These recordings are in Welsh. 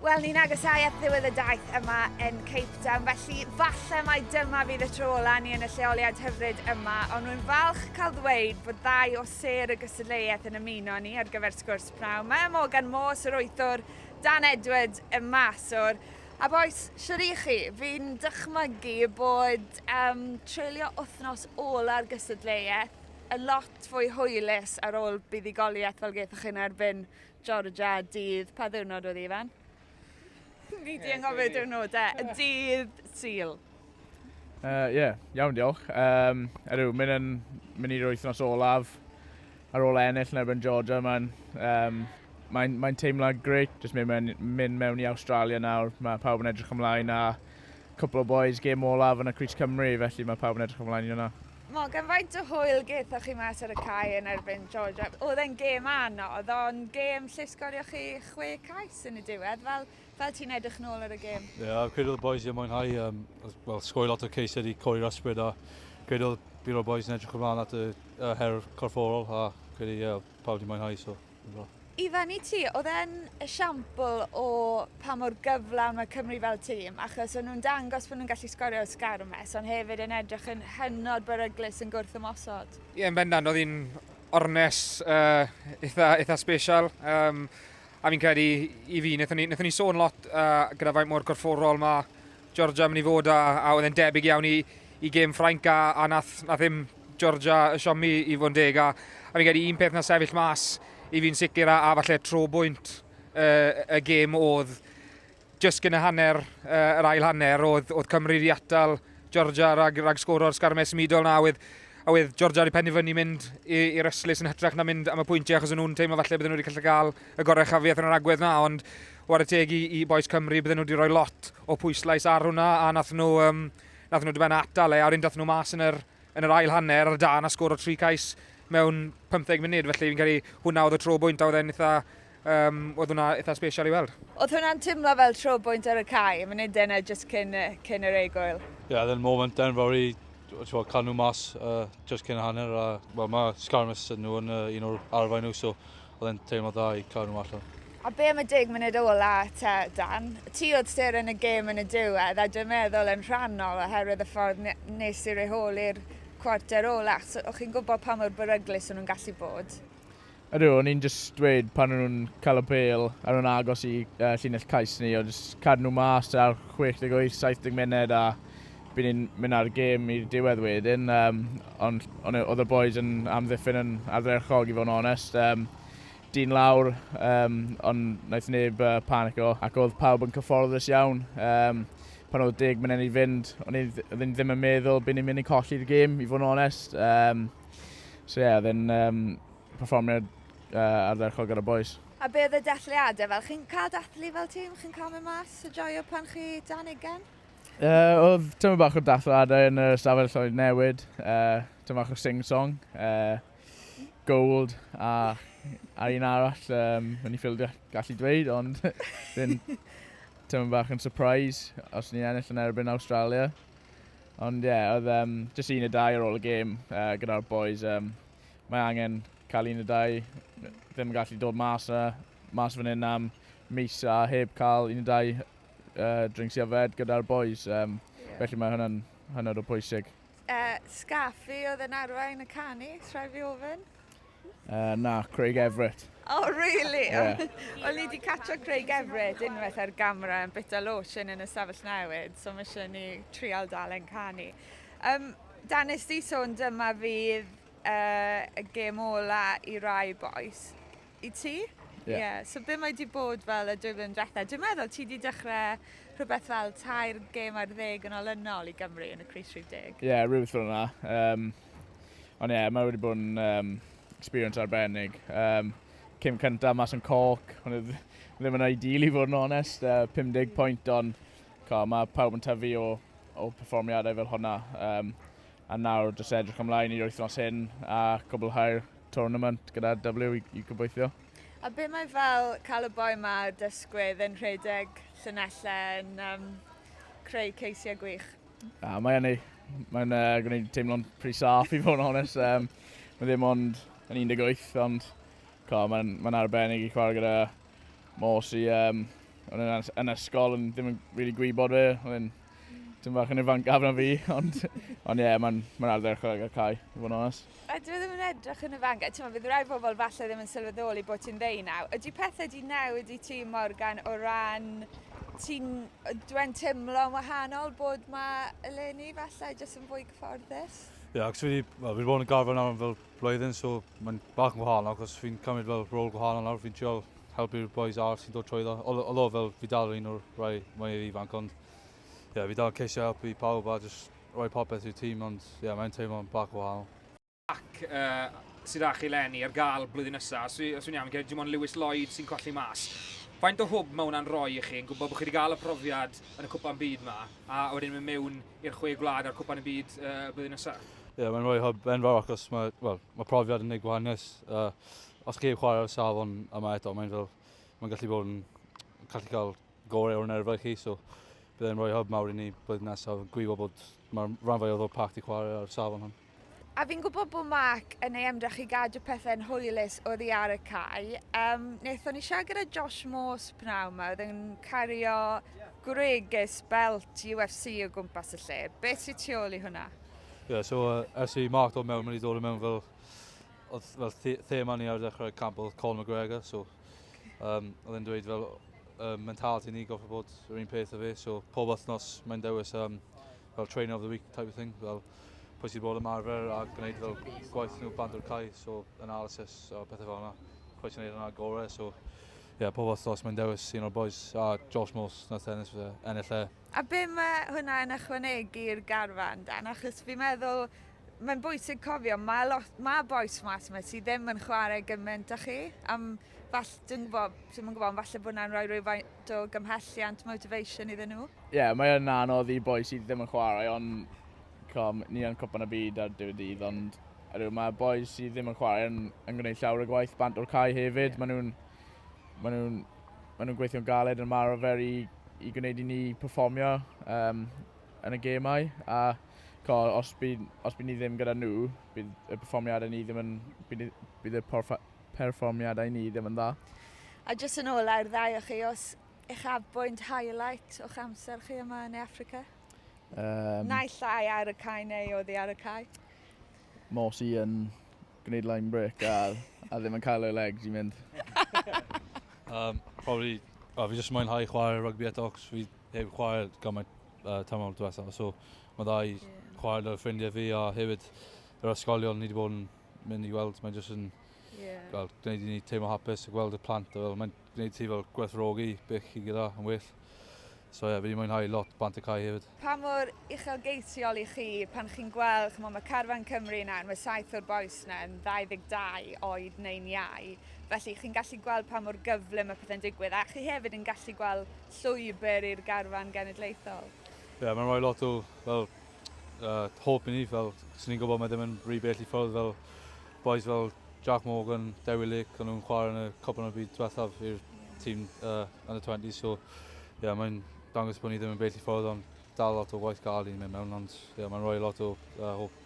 Wel, ni'n agosáu at ddiwedd y daith yma yn Cape Town, felly falle mai dyma fydd y tro ola ni yn y lleoliad hyfryd yma, ond rwy'n falch cael ddweud bod ddau o ser y gystadleuaeth yn ymuno ni ar gyfer sgwrs pnawn. Mae Morgan Morse, yr wythwr, Dan Edwards, y maswr. A boes, siwr i chi, fi'n dychmygu bod treulio wythnos ola'r gystadleuaeth yn lot fwy hwylus ar ôl buddigoliaeth fel gaethwch chi'n erbyn Georgia dydd. Pa ddiwrnod oedd Ifan? Ni di anghofio diwrnodau, y dydd Sul. Iawn diolch. Mynd i'r wythnos olaf ar ôl ennill yn erbyn Georgia. Mae'n teimlad greit, jyst mynd mewn i Australia nawr. Mae pawb yn edrych ymlaen a cwpl o boys gêm olaf yn y Crys Cymru, felly mae pawb yn edrych ymlaen i hwnna. Morgan, faint o hwyl gaethoch chi mas ar y cae yn erbyn Georgia? Oedd e'n gêm anodd, ond gêm lle sgorio chi 6 cais yn y diwedd, fel ti'n edrych nôl ar y gêm? Credu oedd y boys i mwynhau, sgoi lot o ceis wedi coi'r ysbryd a credu oedd bydd o'r boys yn edrych ymlaen at y her corfforol a credu pawb wedi mwynhau. Ifan, i ti, oedd e'n esiampl o pa mor gyflawn mae Cymru fel tîm, achos o'n nhw'n dangos bod nhw'n gallu sgorio o sgarmes, ond hefyd yn edrych yn hynod beryglus yn gwrth ymosod. Yn bendant, oedd hi'n ornes eitha special. A fi'n credu i fi, wnaethon ni sôn lot gyda faint mor corfforol mae Georgia yn mynd i fod a oedd e'n debyg iawn i gêm Ffrainc a nath ddim Georgia y siomi i fod yn deg. A fi'n credu un peth na sefyll mas i fi'n sicr a falle trobwynt y gêm oedd jyst gyda hanner, yr ail hanner, oedd Cymru wedi atal Georgia rag sgoro'r sgarmes ymidol na, a oedd Georgia wedi penderfynu mynd i'r yslis yn hytrach na mynd am y pwyntiau, achos nhw'n teimlo falle bydden nhw wedi gallu cael y gorau chafiaeth yn yr agwedd na, ond war y teg i boes Cymru bydden nhw wedi rhoi lot o pwyslais ar hwnna, a nath nhw diben atal a wedyn dath nhw mas yn yr ail hanner ar y dan a sgoro 3 cais mewn 15 munud, felly fi'n credu hwnna oedd y trobwynt a oedd hwnna eitha special i weld. Oedd hwnna'n teimlo fel trobwynt ar y cae, yn munud yna jyst cyn yr eigwyl? Then moment enfawr i cael nhw mas just cyn y hanner. Mae sgarmes nhw yn un o'r arfau nhw, so oedd e'n teimlo dda i cael nhw allan. A be am y 10 munud ola te, Dan? Ti oedd styr yn y gêm yn y diwedd, a dwi'n meddwl yn rhannol oherwydd y ffordd nes i reholi'r cwarter ola. So, o'ch chi'n gwybod pa mor beryglus o'n nhw'n gallu bod? Ydw, o'n i'n just dweud pan nhw'n cael y pêl ar nhw'n agos i llinell cais ni, o just cadw nhw mas ar 68-70 munud a bydd ni'n mynd ar gêm i'r diwedd wedyn. Ond oedd y boys yn amddiffyn yn ardderchog i fod yn onest. Dyn lawr, ond wnaeth neb panico, ac oedd pawb yn cyfforddus iawn. Pan oedd 10 munud i fynd, oedd ni ddim yn meddwl bydd ni'n mynd i colli'r gêm, i fod yn onest. Oedd e'n perfformiad ardderchog ar y boys. A be oedd y dathliadau fel? Chi'n cael dathlu fel tîm? Chi'n cael mynd mas y joio pan chi 20? Oedd tyma bach o dathliadau yn y stafell lloyd newid, tyma bach o sing-song, gold a un arall, yn ei ffildio gallu dweud, ond tyma bach yn surprise os ni ennill yn erbyn Australia. Ond oedd jyst 1 neu 2 ar ôl y gêm gyda'r boys. Mae angen cael 1 neu 2, ddim yn gallu dod mas fan hyn am mis a heb cael 1 neu 2 drinks i yfed gyda'r boys. Felly mae hynny'n hynod o pwysig. Sgaffi oedd yn arwain y canu, rhaid fi ofyn? Na, Craig Everett. Oh, really? Wel, ni wedi catcho Craig Everett unwaith ar gamera yn bita lotion yn y stafell newid, so mae eisiau ni trial dal yn canu. Dan, nes di sôn dyma fydd y gêm ola i rai boys. I ti? So be mae di bod fel y diwrnod diwethaf? Dwi'n meddwl ti wedi dechrau rhywbeth fel 2 gêm ar 10 yn olynol i Gymru yn y Crys 30. Rhywbeth fel yna. Ond mae wedi bod yn experience arbennig. Cym cyntaf mas yn Cork, ond ddim yn ideal i fod yn onest. 50 pwynt, ond mae pawb yn tyfu o perfformiadau fel hwnna. A nawr jyst edrych ymlaen i'r wythnos hyn a cwblhau'r tournament gyda W i gobeithio. A be mae fel cael y boi ma dysgwydd yn rhedeg llynellau yn creu ceisiau gwych? Mae'n gwneud teimlo'n pretty saff i fod yn onest. Mae ddim ond yn 18, ond mae'n arbennig i chwarae gyda Morse o'n yn ysgol yn ddim yn really gwybod fe. O'n dim bach yn ifanc gafn fi, ond mae'n ardderch ag y cae, i fod yn onest. A dwi ddim yn edrych yn ifanc. Bydd rai bobl falle ddim yn sylweddoli bod ti'n ddeu nawr. Ydy pethau di newid i ti, Morgan, o ran dwi'n teimlo'n wahanol bod mae eleni falle jyst yn fwy cyfforddus? Ie, ac fi wedi bod yn garfod nawr fel blwyddyn, so mae'n bach yn gwahanol, achos fi'n cymryd fel rôl gwahanol nawr. Fi'n trio helpu'r boys arall sy'n dod trwyddo. Olo fel fi dal un o'r rai mwy ifanc, ond fi dal ceisio helpu pawb a just rhoi popeth i'r tîm, ond mae'n teimlo'n bach gwahanol. Ac sydd â chi Lenny ar gael blwyddyn nesaf, os dwi'n iawn, gyda dim ond Lewis Lloyd sy'n colli mas. Faint o hwb mae hwnna'n rhoi i chi yn gwybod bod chi wedi cael y profiad yn y cwpan byd yma a wedyn mynd mewn i'r 6 gwlad ar cwpan y byd blwyddyn nesaf? Mae'n rhoi hwb enfawr achos mae profiad yn neud gwahaniaeth. Os chi chwarae ar y safon yma eto, mae'n gallu bod yn cael gorau o'r nerfau chi, so byddai'n rhoi hwb mawr i ni blwyddyn nesaf, gwybod bod mae'r rhan fwyaf o'r pact i chwarae ar y safon hwn. A fi'n gwybod bod Mark yn ei ymdrech i gadw pethau'n hwylus oddi ar y cae. Wnaethon ni siarad gyda Josh Morse pnaw yma, oedd yn cario gwregus belt UFC o gwmpas y lle. Beth sy'n tu ôl i hwnna? So ers i Mark dod mewn, mae'n dod mewn fel thema ni ar dechrau'r camp oedd Colin McGregor, so oedd e'n dweud fel mentality ni goffa bod yr un peth o fe, so pob wythnos mae'n dewis fel trainer of the week type of thing, fel pwy sydd bod ymarfer a gwneud fel gwaith nhw band o'r cae, so analysis a pethau fel yna, pwy sy'n gwneud yna gorau, so pob wythnos mae'n dewis un o'r boys a Josh Morse nath ennill lle. A be mae hwnna yn ychwanegu'r garfan, Dan? Achos fi'n meddwl, mae'n bwysig cofio, mae boes mas yma sydd ddim yn chwarae gymaint â chi. Dwi'n gwybod, falle bod yna'n rhoi rhywfaint o gymhelliant, motivation iddyn nhw. Mae'n anodd i boes sydd ddim yn chwarae, ond ni yn cwpan y byd ar diwedd dydd, ond mae boes sydd ddim yn chwarae yn gwneud llawer o gwaith bant o'r cae hefyd. Maen nhw'n gweithio'n galed yn ymarfer i gwneud i ni perfformio yn y gemau. A os bydd ni ddim gyda nhw, bydd y perfformiadau ni ddim yn dda. A jyst yn ôl ar ddau o chi, os eich afbwynt highlight o'ch amser chi yma yn Affrica? Nai llai ar y cae neu oddi ar y cae? Morse yn gwneud line break a ddim yn cael ei legs i mynd. Probably, fi jyst mwynhau chwarae rygbi eto, cos fi heb chwarae gymaint tymor diwethaf, so mae ddau chwarae gyda'r ffrindiau fi a hefyd yr ysgolion ni wedi bod yn mynd i weld, mae'n jyst yn gwneud i ni teimlo hapus a gweld y plant, mae'n gwneud ti fel gwerthfawrogi beth i gyda yn well. So fi wedi mwynhau lot bant y cae hefyd. Pa mor uchelgeisiol i chi pan chi'n gweld, mae Carfan Cymru nawr, mae 7 o'r boes yna yn 22 oed neu'n iau, felly chi'n gallu gweld pa mor gyflym y pethau'n digwydd, a chi hefyd yn gallu gweld llwybr i'r garfan genedlaethol. Mae'n rhoi lot o hope i ni, fel sy'n ni'n gwybod mae ddim yn rhy bell i ffwrdd, fel boes fel Jack Morgan, Dewi Lake, ond nhw'n chwarae yn y cwpan o byd diwethaf i'r tîm under 20s, so mae'n dangos bod ni ddim yn bell i ffwrdd, ond dal lot o waith gael i'n mynd mewn, ond mae'n rhoi lot o hope.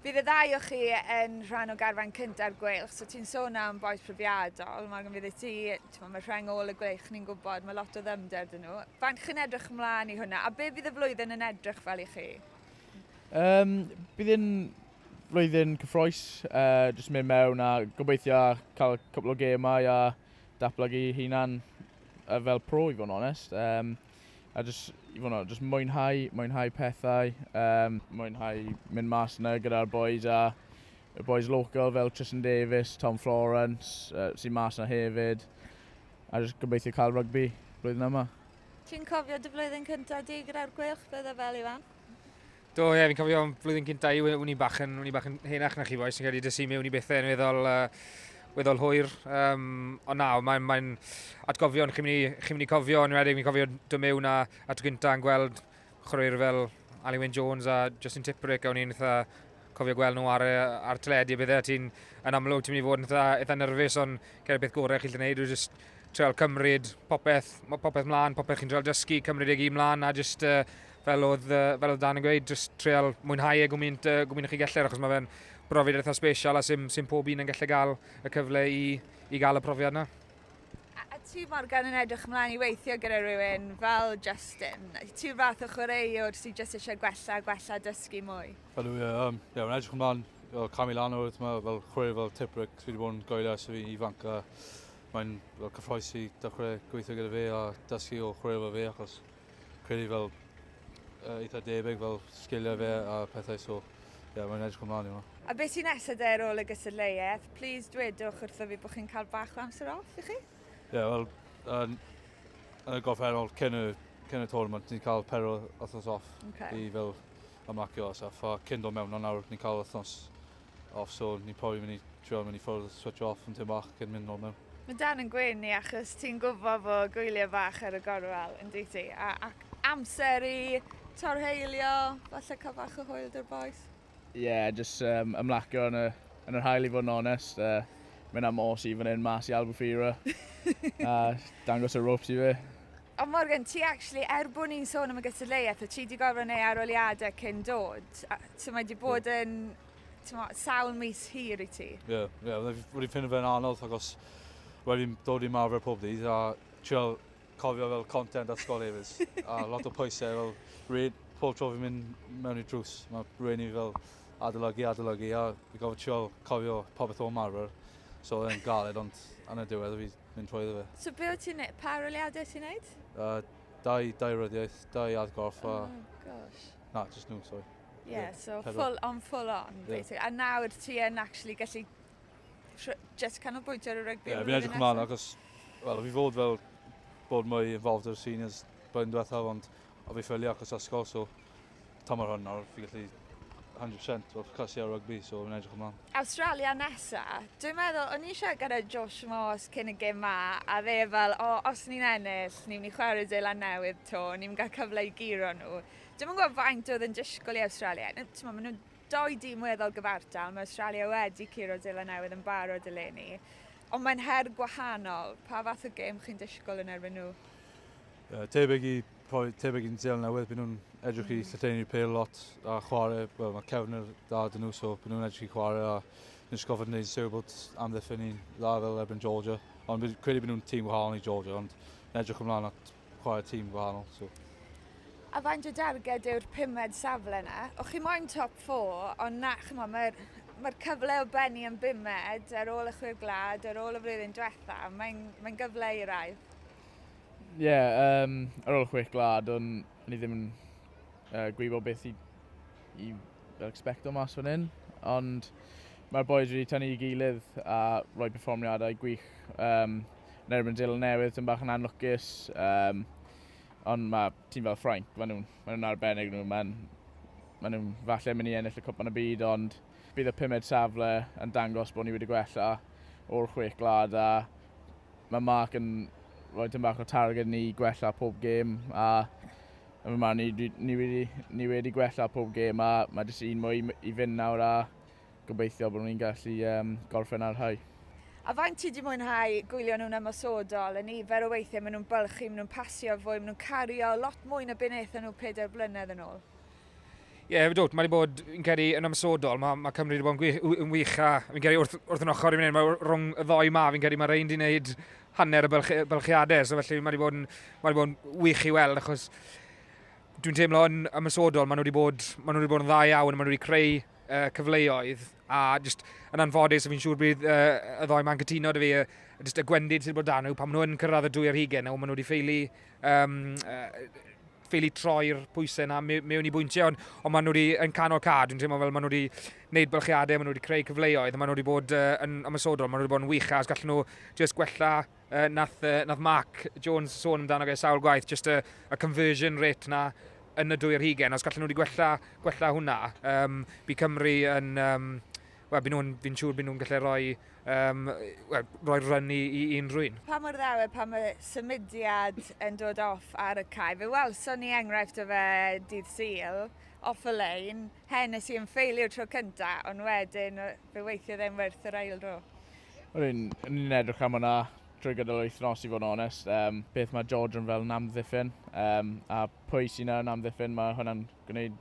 Bydd y ddau o chi yn rhan o garfan cynta'r gweilch, so ti'n sôn am boes profiadol, mae'n fydd i ti, mae rheng ôl y gweilch, ni'n gwybod, mae lot o ddymder dyn nhw. Faint chi'n edrych ymlaen i hwnna, a be fydd y flwyddyn yn edrych fel i chi? Bydd yn flwyddyn cyffroes, jyst mynd mewn a gobeithio cael cwpl o gemau a datblygu hunan fel pro, i fod yn onest. A jyst mwynhau pethau, mwynhau mynd mas yna gyda'r boys a y boys local fel Tristan Davis, Tom Florence, sy'n mas yna hefyd. A jyst gobeithio cael rygbi blwyddyn yma. Ti'n cofio dy flwyddyn cyntaf di gyda'r gweilch, beth fel Ifan? Do, fi'n cofio flwyddyn cyntaf i, o'n i bach yn henach na chi boes, sy'n cael ei dysu mewn i bethau yn weddol hwyr. Ond nawr, mae'n atgofion chi'n mynd i cofio, yn wedyn fi'n cofio dod mewn a tro gyntaf yn gweld chwaraewyr fel Arlein Jones a Justin Tipuric, a o'n i'n cofio gweld nhw ar teledu a bethau. Ti'n yn amlwg, ti'n mynd i fod yn eitha nerfus, ond gyda'r beth gorau chi'n gwneud, dwi'n just treol cymryd popeth mlaen, popeth chi'n treol dysgu, cymryd ei gyd mlaen, a just fel oedd Dan yn gweud, just treol mwynhau e gwmynt chi gellir, achos mae fe'n brofiad eitha special a sy'n pob un yn gallu gael y cyfle i gael y profiad yna. A Ti Morgan yn edrych ymlaen i weithio gyda rhywun fel Justin. Ti'r fath o chwaraewr sydd jyst eisiau gwella dysgu mwy? Wel, mae'n edrych ymlaen cam i lan o'r yma fel chwarae fel Tibric sydd wedi bod yn goelio ers fi ifanc a mae'n cyffroes i dechrau gweithio gyda fe a dysgu o chwarae fel fe achos credu fel eitha debyg fel sgiliau fe a pethau so mae'n edrych ymlaen i hwnna. A beth sy'n nesaf ar ôl y gystadleuaeth? Please dwedwch wrtho fi bod chi'n cael bach o amser off i chi? Wel, yn y gorffennol cyn y tournament ni'n cael pero wythnos off i fel ymlacio orsaf a cyn dod mewn ond nawr ni'n cael wythnos off so ni'n probably mynd i ffwrdd switch off yn tym bach cyn mynd nôl mewn. Mae Dan yn gwyn ni achos ti'n gwybod fod gwyliau bach ar y gorwel yn di ti a amser i torheilio, falle cael bach o hwyl dy'r boes? Just ymlacio yn yr hael i fod yn onest. Mynd am Morse i fan hyn mas i Albufeira a dangos y ropes i fe. Ond Morgan, ti actually, bod ni'n sôn am y gystadleuaeth, o ti wedi gorfod neu aroliadau cyn dod. Ti wedi bod yn sawl mis hir i ti? Wedi ffind fe'n anodd achos wedi dod i marfer pob dydd a trio cofio fel content at sgol hefyd. A lot o pwysau fel pob tro fi'n mynd mewn i drws. Mae rhaid i fel adolygu a fi gofio trio cofio popeth o marfer. So yn galed ond yn y diwedd fi'n mynd trwy iddo fe. So be o ti'n neud? Pa aroliadau ti'n neud? Dau ryddiaeth, dau adgorff a... gosh. Na, just nhw, sorry. So full on, basically. A nawr ti yn actually gallu just canolbwyntio ar y rygbi? Fi'n edrych ymlaen achos, fi fod fel bod mwy involved ar seniors blwyddyn diwethaf ond fi ffylio achos ysgol so tamar hwn nawr fi gallu 100% fel cysu ar rygbi so fi'n edrych ymlaen. Australia nesa, dwi'n meddwl, o'n i eisiau gyda Josh Morse cyn y gym ma a fe fel, os ni'n ennill, ni'n mynd i chwarae Dylan newydd to, ni'n mynd gael cyfle i giro nhw. Dwi'n gwybod faint oedd yn disgwyl i Australia. Mae nhw'n 2 dîm weddol gyfartal, mae Australia wedi curo Dylan newydd yn barod eleni. Ond mae'n her gwahanol, pa fath o gêm chi'n disgwyl yn erbyn nhw? Tebyg i'n Dylan newydd, byd nhw'n edrych i llythenni'r pêl lot a chwarae, mae cefnir da dyn nhw, so byd nhw'n edrych i chwarae a ni'n sgofod wneud sy'n bod amddiffyn ni'n dda fel erbyn Georgia. Ond credu byd nhw'n tîm gwahanol i Georgia, ond ni'n edrych ymlaen at chwarae tîm gwahanol. So. A faint o darged yw'r 5 safle yna? O'ch chi moyn top 4, ond na, mae'r cyfle o benni yn 5 ar ôl y chwyr glad, ar ôl y flwyddyn diwetha, mae'n gyfle i raidd. Ar ôl chwech glad, ond ni ddim yn gwybod beth i expecto mas fan hyn, ond mae'r boys wedi tynnu i gilydd a rhoi perfformiadau gwych yn erbyn Dylan newydd, yn bach yn anlwcus, ond mae tîm fel Ffrainc, maen nhw'n arbennig nhw, maen nhw'n falle mynd i ennill y cwpan y byd, ond bydd y 5 safle yn dangos bod ni wedi gwella o'r chwech glad a mae Mark yn rhoi tyn bach o targed ni gwella pob gêm a ni wedi gwella pob gêm a mae jyst un mwy i fynd nawr a gobeithio bod ni'n gallu gorffen ar hau. A faint ti wedi mwynhau gwylio nhw'n ymosodol, yn nifer o weithiau maen nhw'n bylchu, maen nhw'n pasio fwy, maen nhw'n cario lot mwy na beneitho nhw 4 blynedd yn ôl. Fe dod, mae wedi bod yn credu yn ymosodol, mae Cymru wedi bod yn wych a fi'n credu wrth yn ochr i fynd, mae rhwng y ddoi ma, fi'n credu mae rhain wedi gwneud hanner y bylchiadau, so felly mae wedi bod yn wych i weld, achos dwi'n teimlo yn ymosodol, maen nhw wedi bod yn dda iawn, maen nhw wedi creu cyfleoedd, a just yn anffodus, fi'n siŵr bydd y ddoi ma'n cytuno dy fi, y gwendid sydd wedi bod dan nhw, pan maen nhw yn cyrraedd y 2 ar 20, maen nhw wedi ffeili troi'r pwysau yna mewn i bwyntiau, ond maen nhw wedi yn canol cad, dwi'n teimlo fel maen nhw wedi gwneud bylchiadau, maen nhw wedi creu cyfleoedd, maen nhw wedi bod yn ymosodol, maen nhw wedi bod yn wych, a os gallen nhw just gwella, nath Mark Jones sôn amdano ge sawl gwaith, just y conversion rate na yn y 2 ar 20, os gallen nhw wedi gwella hwnna, bydd Cymru yn, fi'n siŵr bydd nhw'n gallu rhoi run i unrhyw un. Pa mor ddawe pan mae symudiad yn dod off ar y cae? Fe welson ni enghraifft o fe dydd Sul, off y lein, Hennessy yn ffeilio'r tro cyntaf, ond wedyn fe weithio ddim werth yr ail dro. Ni'n edrych am hwnna trwy gydol wythnos i fod yn onest. Beth mae George yn fel namddiffyn, a pwy sy'n yn namddiffyn, mae hwnna'n gwneud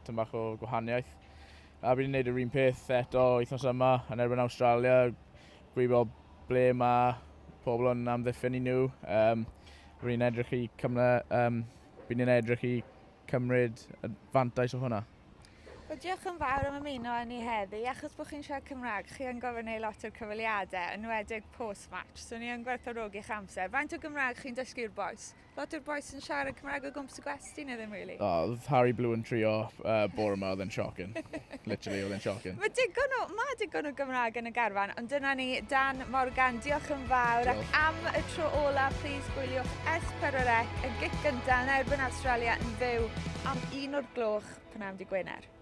tym bach o gwahaniaeth. A bydd ni'n gwneud yr un peth eto wythnos yma yn erbyn Australia, gwybod ble mae pobl yn amddiffyn i nhw. Rwy'n edrych i bydd ni'n edrych i cymryd y fantais o hwnna. Wel, diolch yn fawr am ymuno â ni heddi, achos bod chi'n siarad Cymraeg, chi yn gofyn ei lot o'r cyfaliadau, yn wedig post-match, so ni yn gwerthfawrogi'ch amser. Faint o Gymraeg chi'n dysgu'r boes? Lot o'r boes yn siarad Cymraeg o gwmpas y gwesti, neu ddim really? Oedd Harry Blue yn trio bore yma, oedd e'n shocking. Literally, oedd e'n shocking. Mae digon o Gymraeg yn y garfan, ond dyna ni, Dan Morgan, diolch yn fawr. Ac am y tro ola, plis gwyliwch S4C, y gic gyntaf yn erbyn Australia yn fyw am 1 o'r gloch pan am di Gwener.